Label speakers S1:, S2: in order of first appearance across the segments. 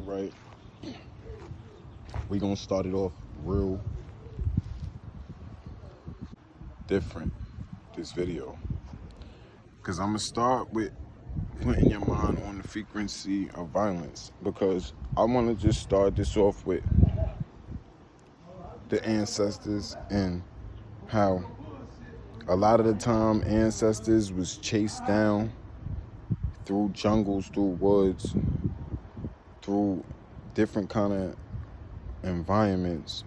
S1: right? We gonna start it off real different this video, because I'm gonna start with putting your mind on the frequency of violence, because I want to just start this off with the ancestors and how a lot of the time ancestors was chased down through jungles, through woods, through different kind of environments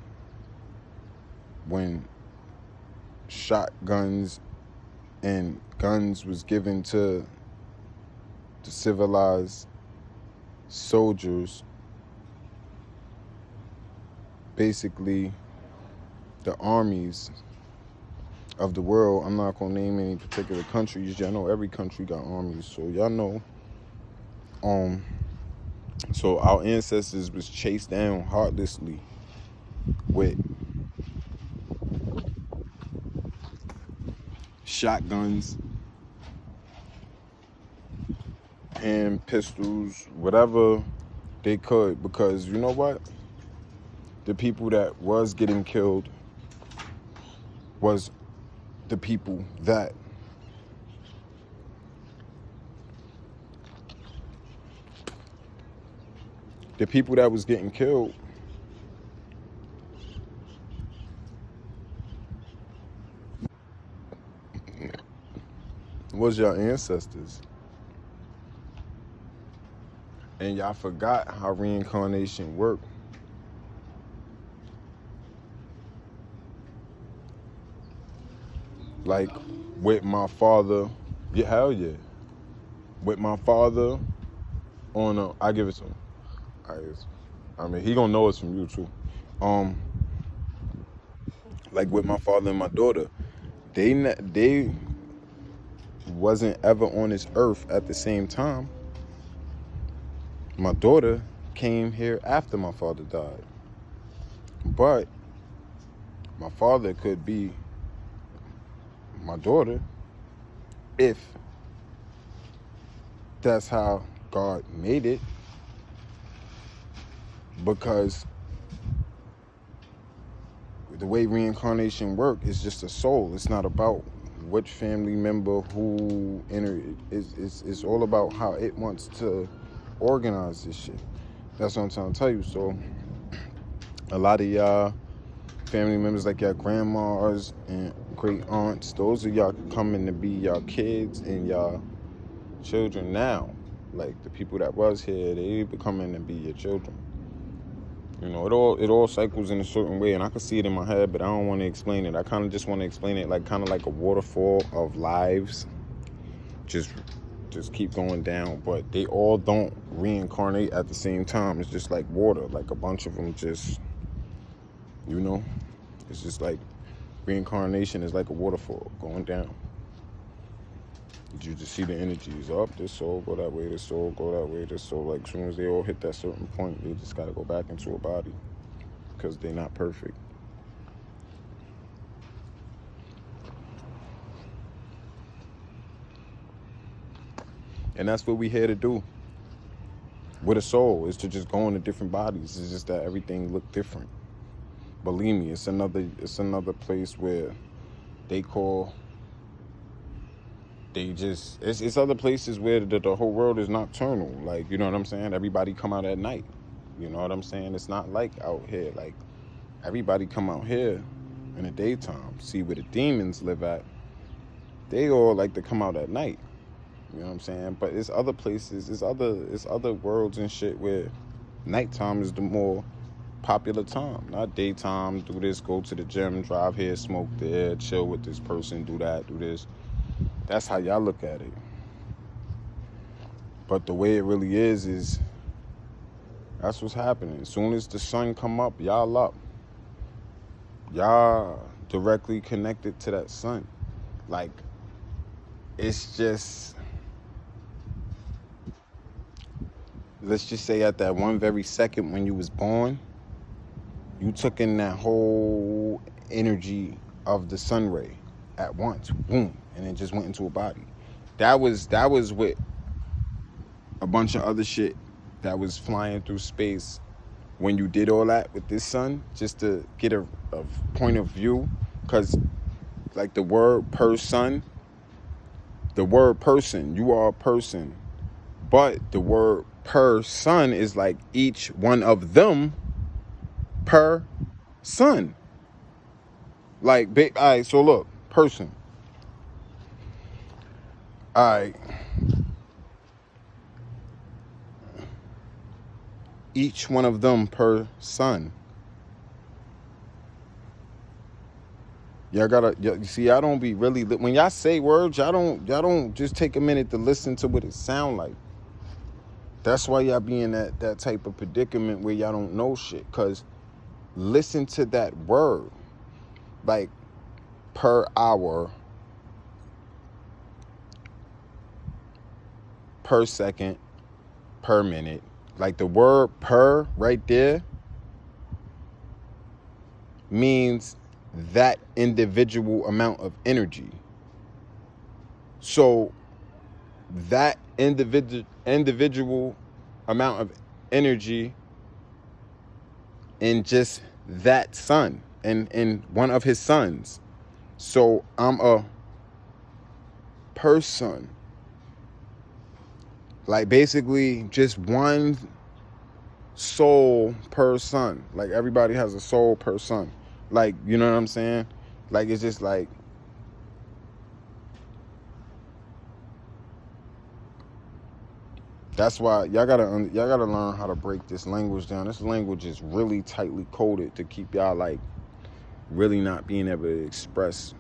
S1: when shotguns and guns was given to the civilized soldiers. Basically, the armies of the world. I'm not gonna name any particular countries. Y'all know every country got armies, so y'all know. So our ancestors was chased down heartlessly with shotguns and pistols, whatever they could, because you know what? The people that was getting killed was the people that was getting killed was your ancestors. And y'all forgot how reincarnation worked. Like with my father, yeah, hell yeah. With my father I give it to him. I mean, he gonna know it's from you too. Like with my father and my daughter, they wasn't ever on this earth at the same time. My daughter came here after my father died. But my father could be my daughter if that's how God made it, because the way reincarnation work is just a soul. It's not about which family member who entered. It's all about how it wants to organize this shit. That's what I'm trying to tell you. So a lot of y'all family members, like y'all grandmas and great aunts, those are y'all coming to be y'all kids and y'all children now. Like the people that was here, they becoming to be your children. You know, it all cycles in a certain way, and I can see it in my head, but I don't want to explain it. I kind of just want to explain it like kind of like a waterfall of lives. Just keep going down, but they all don't reincarnate at the same time. It's just like water, like a bunch of them just, you know, it's just like reincarnation is like a waterfall going down. You just see the energies up, this soul go that way, this soul go that way, this soul. Like as soon as they all hit that certain point, they just gotta go back into a body because they're not perfect. And that's what we here to do with a soul, is to just go into different bodies. It's just that everything look different. Believe me, it's another place where it's other places where the whole world is nocturnal. Like, you know what I'm saying? Everybody come out at night. You know what I'm saying? It's not like out here. Like, everybody come out here in the daytime. See where the demons live at. They all like to come out at night. You know what I'm saying? But it's other places, it's other worlds and shit where nighttime is the more popular time. Not daytime, do this, go to the gym, drive here, smoke there, chill with this person, do that, do this. That's how y'all look at it. But the way it really is that's what's happening. As soon as the sun come up, y'all up. Y'all directly connected to that sun. Like, it's just, let's just say at that one very second when you was born, you took in that whole energy of the sun ray at once, boom, and it just went into a body. That was with a bunch of other shit that was flying through space when you did all that with this sun, just to get a point of view. Because like the word person, you are a person, but the word per sun is like each one of them per sun. Like, all right, so look, person. All right. Each one of them per sun. Y'all gotta, you see, I don't be really, when y'all say words, y'all don't just take a minute to listen to what it sound like. That's why y'all be in that type of predicament where y'all don't know shit. Cause listen to that word. Like, per hour, per second, per minute. Like the word per right there means that individual amount of energy. So that individual amount of energy in just that sun and one of his sons. So I'm a person. Like basically just one soul per sun. Like everybody has a soul per sun. Like, you know what I'm saying? Like it's just like, that's why y'all gotta learn how to break this language down. This language is really tightly coded to keep y'all like really not being able to express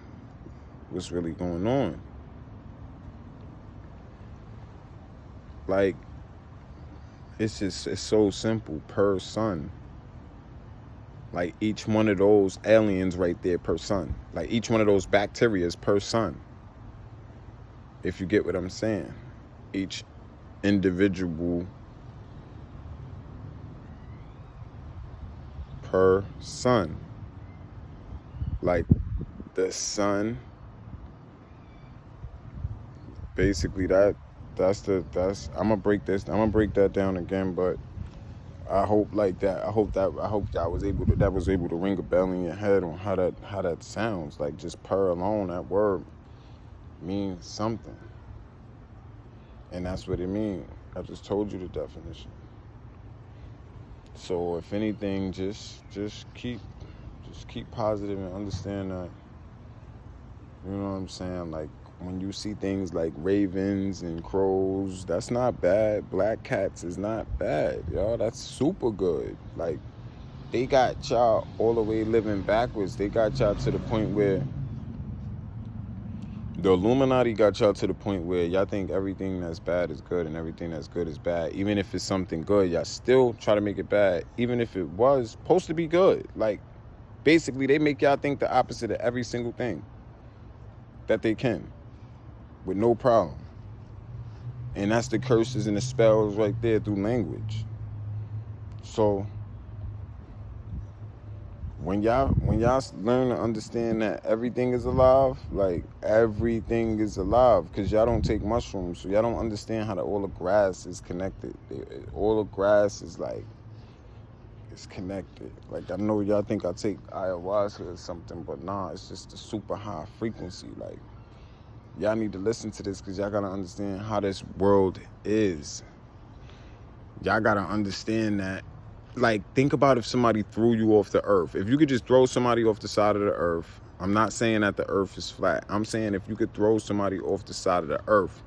S1: what's really going on. Like it's so simple. Per sun. Like each one of those aliens right there per sun. Like each one of those bacteria is per sun. If you get what I'm saying. Each individual per sun. Like the sun. Basically that's I'm gonna break that down again, but I hope that was able to ring a bell in your head on how that sounds. Like just per alone, that word means something. And that's what it means. I just told you the definition. So if anything, just keep positive and understand that, you know what I'm saying? Like when you see things like ravens and crows, that's not bad. Black cats is not bad, y'all. That's super good. Like they got y'all all the way living backwards. They got y'all to the point where the Illuminati got y'all to the point where y'all think everything that's bad is good and everything that's good is bad. Even if it's something good, y'all still try to make it bad. Even if it was supposed to be good. Like, basically, they make y'all think the opposite of every single thing that they can. With no problem. And that's the curses and the spells right there through language. So when y'all learn to understand that everything is alive, like everything is alive, because y'all don't take mushrooms, so y'all don't understand how all the grass is connected. All the grass is like, it's connected. Like I know y'all think I take ayahuasca or something, but nah, it's just a super high frequency. Like y'all need to listen to this because y'all gotta understand how this world is. Y'all gotta understand that. Like, think about if somebody threw you off the earth. If you could just throw somebody off the side of the earth, I'm not saying that the earth is flat. I'm saying if you could throw somebody off the side of the earth,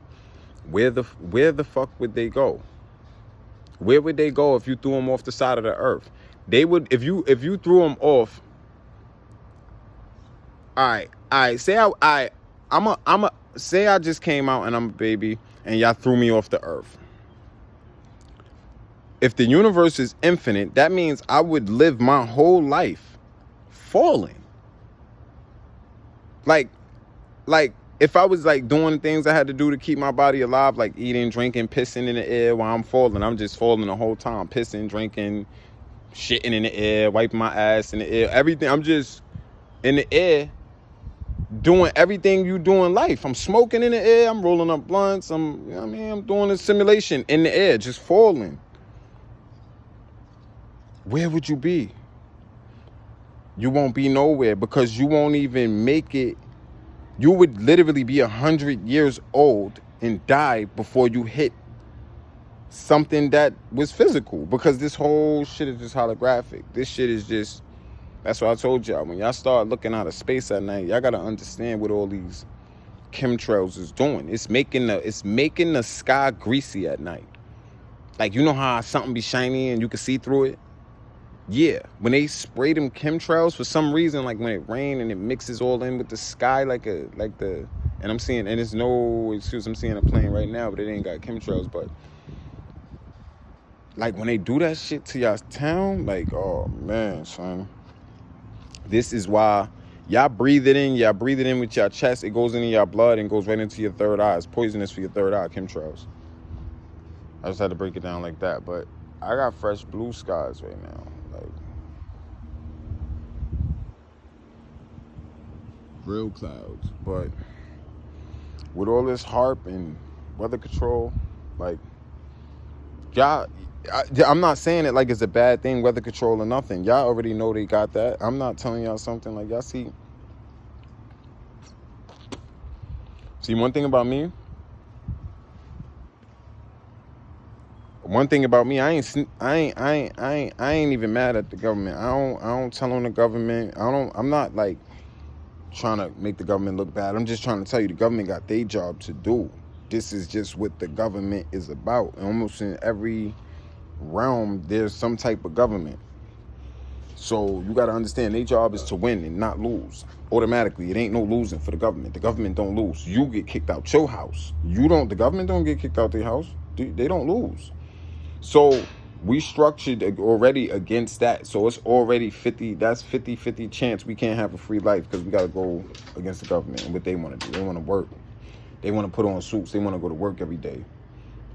S1: where the fuck would they go? Where would they go if you threw them off the side of the earth? They would, if you threw them off. All right. Say I just came out and I'm a baby and y'all threw me off the earth. If the universe is infinite, that means I would live my whole life falling. Like if I was like doing things I had to do to keep my body alive, like eating, drinking, pissing in the air while I'm falling, I'm just falling the whole time. Pissing, drinking, shitting in the air, wiping my ass in the air, everything. I'm just in the air doing everything you do in life. I'm smoking in the air, I'm rolling up blunts, I'm doing a simulation in the air, just falling. where would you be? You won't be nowhere, because you won't even make it. You would literally be 100 years old and die before you hit something that was physical, because this whole shit is just holographic. This shit is just, that's what I told y'all. When y'all start looking out of space at night, y'all gotta understand what all these chemtrails is doing. It's making the sky greasy at night. Like, you know how something be shiny and you can see through it? Yeah, when they spray them chemtrails, for some reason, like when it rains and it mixes all in with the sky, and I'm seeing, and it's no excuse, I'm seeing a plane right now, but it ain't got chemtrails. But like when they do that shit to y'all town, like, oh man, son, this is why y'all breathe it in with your chest, it goes into your blood and goes right into your third eye. It's poisonous for your third eye, chemtrails. I just had to break it down like that. But I got fresh blue skies right now. Like, real clouds. But with all this HAARP and weather control, like, y'all, I'm not saying it like it's a bad thing, weather control or nothing. Y'all already know they got that. I'm not telling y'all something. Like, y'all see one thing about me. I ain't even mad at the government. I don't tell on the government. I'm not like trying to make the government look bad. I'm just trying to tell you the government got their job to do. This is just what the government is about. And almost in every realm, there's some type of government. So you got to understand, their job is to win and not lose. Automatically, it ain't no losing for the government. The government don't lose. You get kicked out your house. The government don't get kicked out their house. They don't lose. So we structured already against that. So it's already 50-50 chance we can't have a free life, because we got to go against the government and what they want to do. They want to work. They want to put on suits. They want to go to work every day.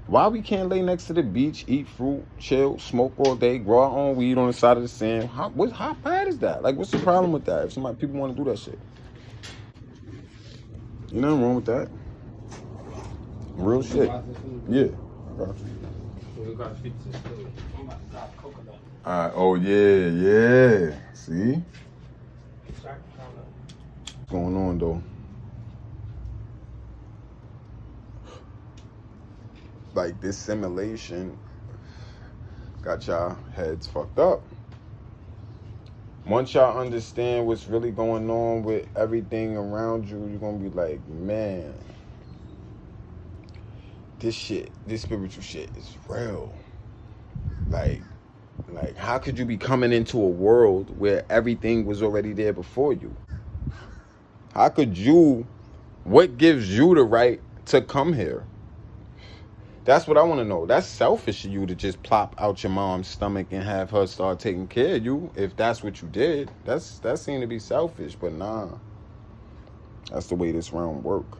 S1: Why we can't lay next to the beach, eat fruit, chill, smoke all day, grow our own weed on the side of the sand? How bad is that? Like, what's the problem with that? If people want to do that shit, you nothing wrong with that. Real shit. Yeah. Oh yeah. See? What's going on though? Like, this simulation got y'all heads fucked up. Once y'all understand what's really going on with everything around you, you're gonna be like, man, this spiritual shit is real. Like, how could you be coming into a world where everything was already there before you? What gives you the right to come here? That's what I want to know. That's selfish of you to just plop out your mom's stomach and have her start taking care of you. If that's what you did, that seemed to be selfish. But nah, that's the way this realm work.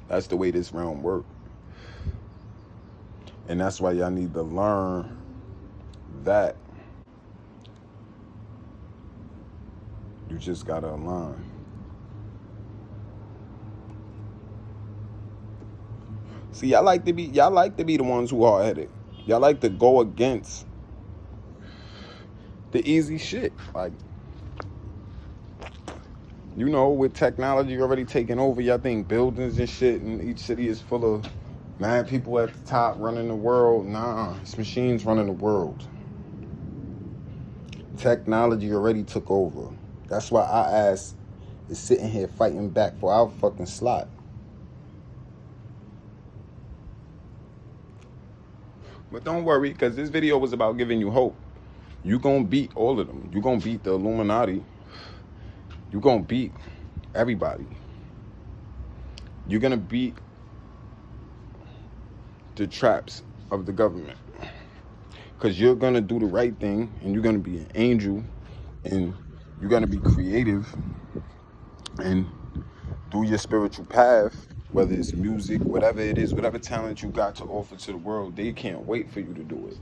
S1: That's the way this realm work. And that's why y'all need to learn that you just gotta align. See, y'all like to be the ones who are hard-headed. Y'all like to go against the easy shit. Like, you know, with technology already taking over, y'all think buildings and shit, and each city is full of mad people at the top running the world. Nah, it's machines running the world. Technology already took over. That's why our ass is sitting here fighting back for our fucking slot. But don't worry, because this video was about giving you hope. You gonna beat all of them. You gonna beat the Illuminati. You gonna beat everybody. You're gonna beat the traps of the government. Because you're gonna do the right thing, and you're gonna be an angel, and you're gonna be creative and do your spiritual path. Whether it's music, whatever it is, whatever talent you got to offer to the world, they can't wait for you to do it.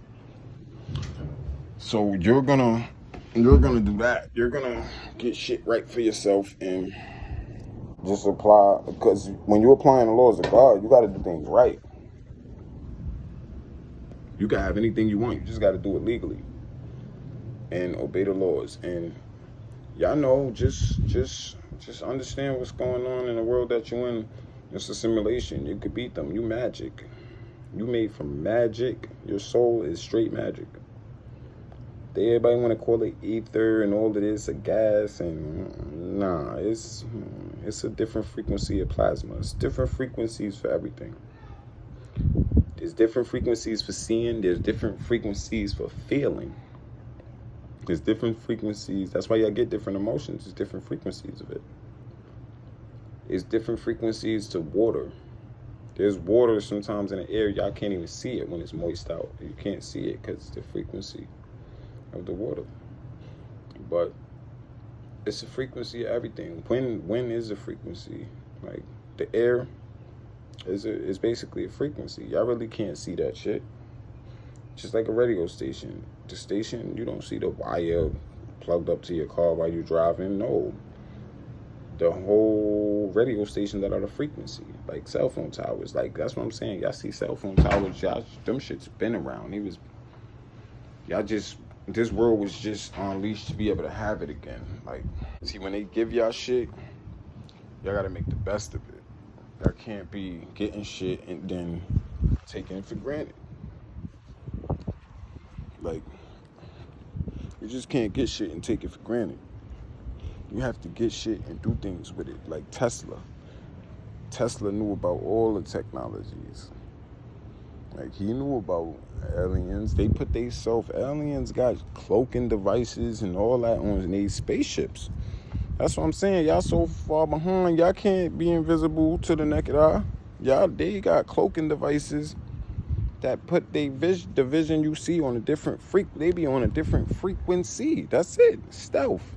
S1: So you're gonna do that. You're gonna get shit right for yourself and just apply, because when you're applying the laws of God, you gotta do things right. You can have anything you want. You just got to do it legally and obey the laws. And y'all know, just understand what's going on in the world that you're in. It's a simulation. You could beat them. You magic. You made from magic. Your soul is straight magic. Everybody want to call it ether and all of this, a gas, and nah, it's a different frequency of plasma. It's different frequencies for everything. There's different frequencies for seeing. There's different frequencies for feeling. There's different frequencies. That's why y'all get different emotions. There's different frequencies of it. It's different frequencies to water. There's water sometimes in the air. Y'all can't even see it when it's moist out. You can't see it because it's the frequency of the water. But it's a frequency of everything. Wind is a frequency. Like the air is basically a frequency. Y'all really can't see that shit. Just like a radio station. The station, you don't see the wire plugged up to your car while you're driving. No. The whole radio station that are the frequency. Like cell phone towers. Like that's what I'm saying. Y'all see cell phone towers. Them shit's been around. This world was just unleashed to be able to have it again. Like, see, when they give y'all shit, y'all gotta make the best of it. Y'all can't be getting shit and then taking it for granted. Like, you just can't get shit and take it for granted. You have to get shit and do things with it. Like Tesla. Tesla knew about all the technologies. Like, he knew about aliens. They put aliens got cloaking devices and all that on these spaceships. That's what I'm saying. Y'all so far behind. Y'all can't be invisible to the naked eye. They got cloaking devices that put the vision you see on a different they be on a different frequency. That's it. Stealth.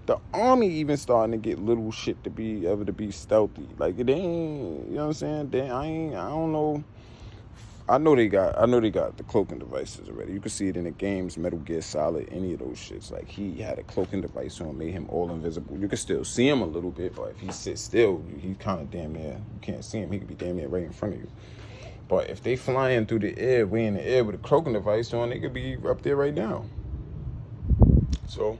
S1: The army even starting to get little shit to be able to be stealthy. Like, it ain't, you know what I'm saying? I don't know. I know they got the cloaking devices already. You can see it in the games, Metal Gear Solid, any of those shits. Like, he had a cloaking device on, made him all invisible. You can still see him a little bit, but if he sits still, he kind of damn near, you can't see him. He could be damn near right in front of you. But if they flying through the air, way in the air with a cloaking device on, they could be up there right now. So,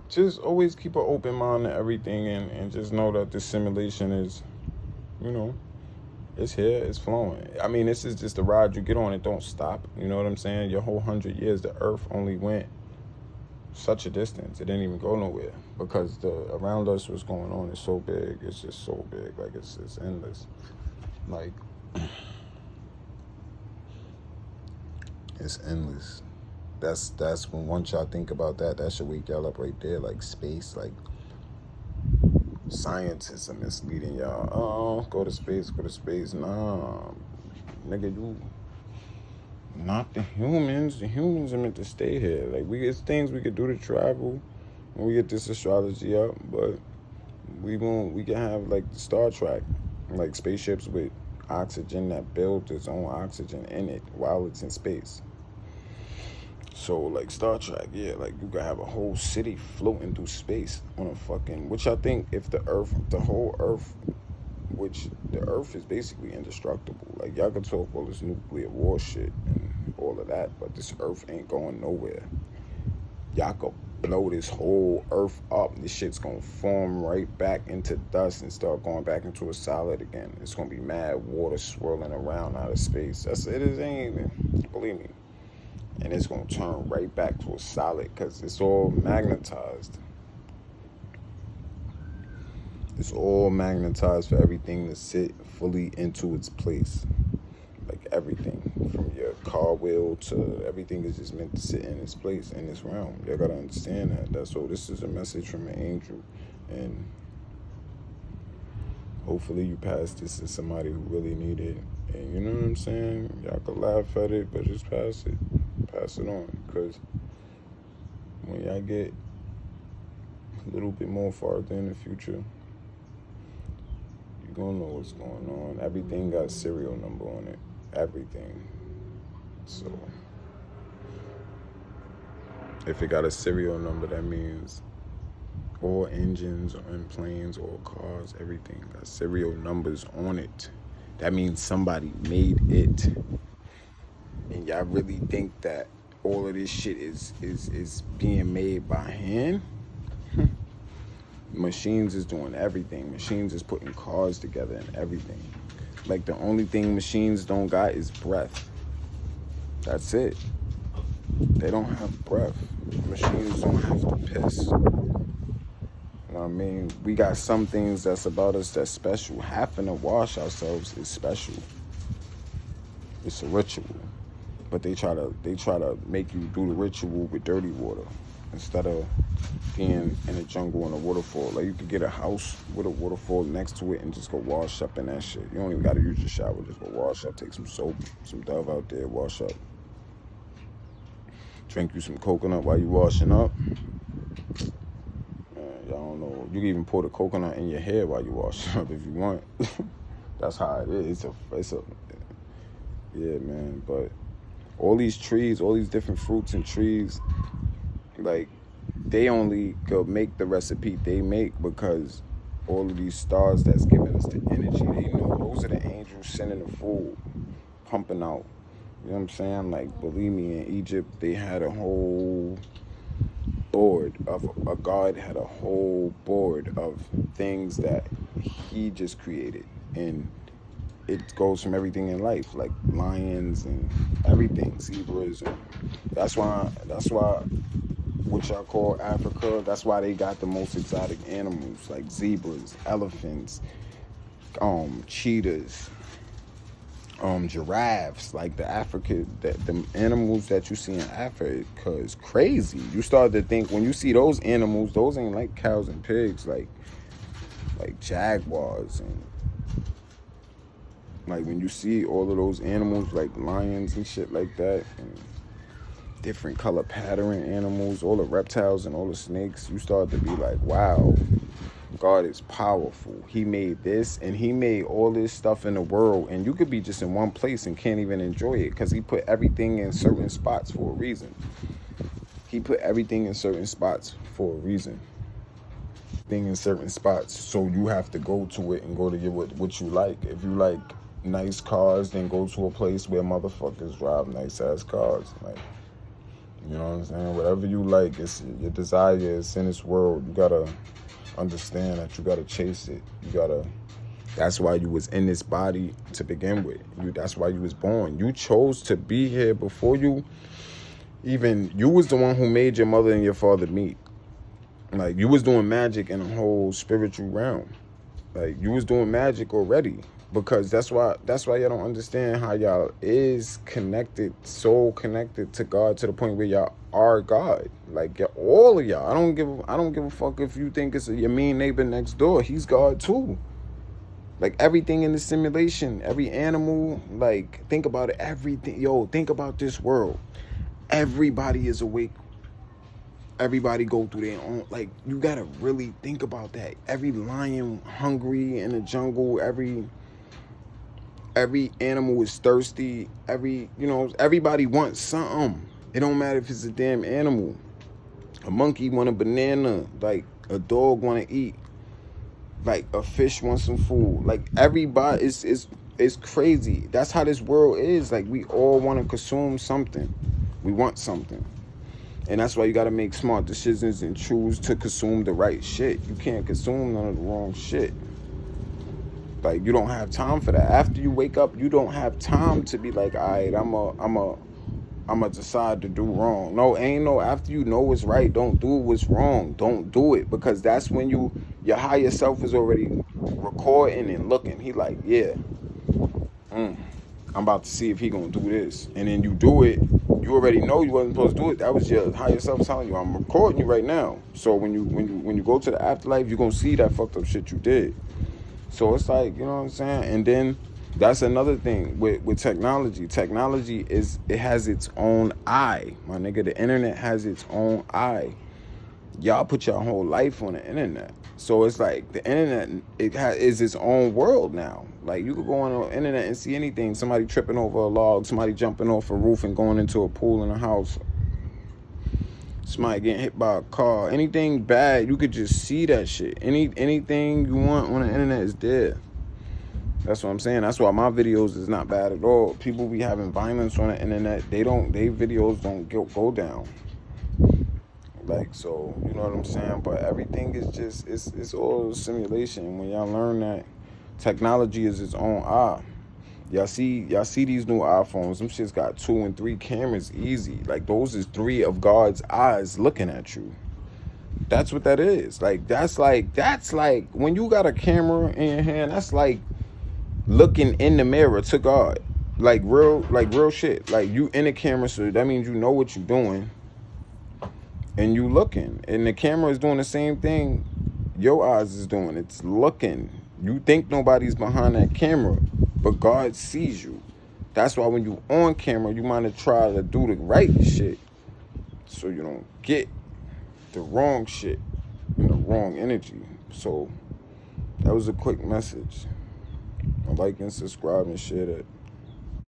S1: just always keep an open mind to everything and just know that this simulation is, it's here, it's flowing. I mean, this is just a ride you get on, it don't stop. You know what I'm saying? Your whole 100 years, the earth only went such a distance. It didn't even go nowhere because around us what's going on is so big. It's just so big. Like, it's endless. Like, it's endless. That's when once y'all think about that should wake y'all up right there. Like, space, like, scientists are misleading y'all. Oh, go to space. Nah, nigga, you not the humans. The humans are meant to stay here. Like, it's things we could do to travel when we get this astrology up, but we can have like Star Trek, like spaceships with oxygen that builds its own oxygen in it while it's in space. So, like Star Trek, yeah, like you could have a whole city floating through space on a which I think if the whole Earth, which the Earth is basically indestructible. Like, y'all can talk all this nuclear war shit and all of that, but this Earth ain't going nowhere. Y'all could blow this whole Earth up. This shit's gonna form right back into dust and start going back into a solid again. It's gonna be mad water swirling around out of space. Ain't even, believe me. And it's going to turn right back to a solid because it's all magnetized. It's all magnetized for everything to sit fully into its place. Like, everything from your car wheel to everything is just meant to sit in its place in this realm. Y'all got to understand that. This is a message from an angel. And hopefully you pass this to somebody who really need it. And you know what I'm saying? Y'all can laugh at it, but just pass it. Pass it on, because when y'all get a little bit more farther in the future, you're gonna know what's going on. Everything got a serial number on it. Everything. So if it got a serial number, that means all engines and planes, all cars, everything got serial numbers on it. That means somebody made it. And y'all really think that all of this shit is being made by hand? Machines is doing everything. Machines is putting cars together and everything. Like, the only thing machines don't got is breath. That's it. They don't have breath. Machines don't have to piss. You know what I mean? We got some things that's about us that's special. Having to wash ourselves is special. It's a ritual. But they try to make you do the ritual with dirty water instead of being in a jungle and a waterfall. Like, you could get a house with a waterfall next to it and just go wash up in that shit. You don't even gotta use your shower. Just go wash up. Take some soap, some Dove out there, wash up. Drink you some coconut while you washing up. Y'all don't know. You can even pour the coconut in your hair while you washing up if you want. That's how it is. Yeah, man. But all these trees, all these different fruits and trees, like, they only go make the recipe they make because all of these stars that's giving us the energy, they know those are the angels sending the food, pumping out. You know what I'm saying? Like, believe me, in Egypt, they had a whole board of, a god had a whole board of things that he just created. And it goes from everything in life, like lions and everything, zebras. And that's why what y'all call Africa, that's why they got the most exotic animals, like zebras, elephants, cheetahs, giraffes. Like, the animals that you see in Africa is crazy. You start to think, when you see those animals, those ain't like cows and pigs, like jaguars. And like, when you see all of those animals, like lions and shit like that, and different color pattern animals, all the reptiles and all the snakes, you start to be like, wow, God is powerful. He made this, and he made all this stuff in the world, and you could be just in one place and can't even enjoy it because he put everything in certain spots for a reason. He put everything in certain spots for a reason. Thing in certain spots, so you have to go to it and go to get what you like. If you like nice cars, then go to a place where motherfuckers drive nice ass cars. Like, you know what I'm saying? Whatever you like, it's your desire is in this world. You gotta understand that you gotta chase it. That's why you was in this body to begin with. That's why you was born. You chose to be here before you was the one who made your mother and your father meet. Like, you was doing magic in a whole spiritual realm. Like, you was doing magic already. Because that's why y'all don't understand how y'all is connected, so connected to God to the point where y'all are God. Like, all of y'all. I don't give a fuck if you think it's your mean neighbor next door. He's God too. Like, everything in the simulation, every animal, like, think about it, everything. Yo, think about this world. Everybody is awake. Everybody go through their own, like, you gotta really think about that. Every lion hungry in the jungle, every animal is thirsty. Everybody wants something. It don't matter if it's a damn animal. A monkey want a banana. Like, a dog want to eat. Like, a fish wants some food. Like, everybody is crazy. That's how this world is. Like, we all want to consume something. We want something. And that's why you got to make smart decisions and choose to consume the right shit. You can't consume none of the wrong shit. Like, you don't have time for that. After you wake up, you don't have time to be like, all right, I'm a decide to do wrong. No, ain't no, after you know what's right, don't do what's wrong. Don't do it, because that's when your higher self is already recording and looking. He like, yeah, I'm about to see if he gonna do this. And then you do it, you already know you wasn't supposed to do it. That was your higher self telling you, I'm recording you right now. So when you go to the afterlife, you're gonna see that fucked up shit you did. So it's like, you know what I'm saying? And then that's another thing with technology. Technology it has its own eye, my nigga. The internet has its own eye. Y'all put your whole life on the internet. So it's like the internet is its own world now. Like, you could go on the internet and see anything. Somebody tripping over a log, somebody jumping off a roof and going into a pool in a house. Somebody getting hit by a car. Anything bad, you could just see that shit. Anything you want on the internet is there. That's what I'm saying. That's why my videos is not bad at all. People be having violence on the internet. They videos don't go down. Like, so, you know what I'm saying? But everything is just, it's all simulation. When y'all learn that technology is its own eye. Y'all see these new iPhones. Them shits got 2 and 3 cameras easy. Like, those is 3 of God's eyes looking at you. That's what that is. Like, that's like when you got a camera in your hand, that's like looking in the mirror to God. Like real shit. Like, you in the camera, so that means you know what you're doing. And you looking. And the camera is doing the same thing your eyes is doing. It's looking. You think nobody's behind that camera, but God sees you. That's why when you on camera, you might try to do the right shit so you don't get the wrong shit and the wrong energy. So that was a quick message. Like and subscribe and share that.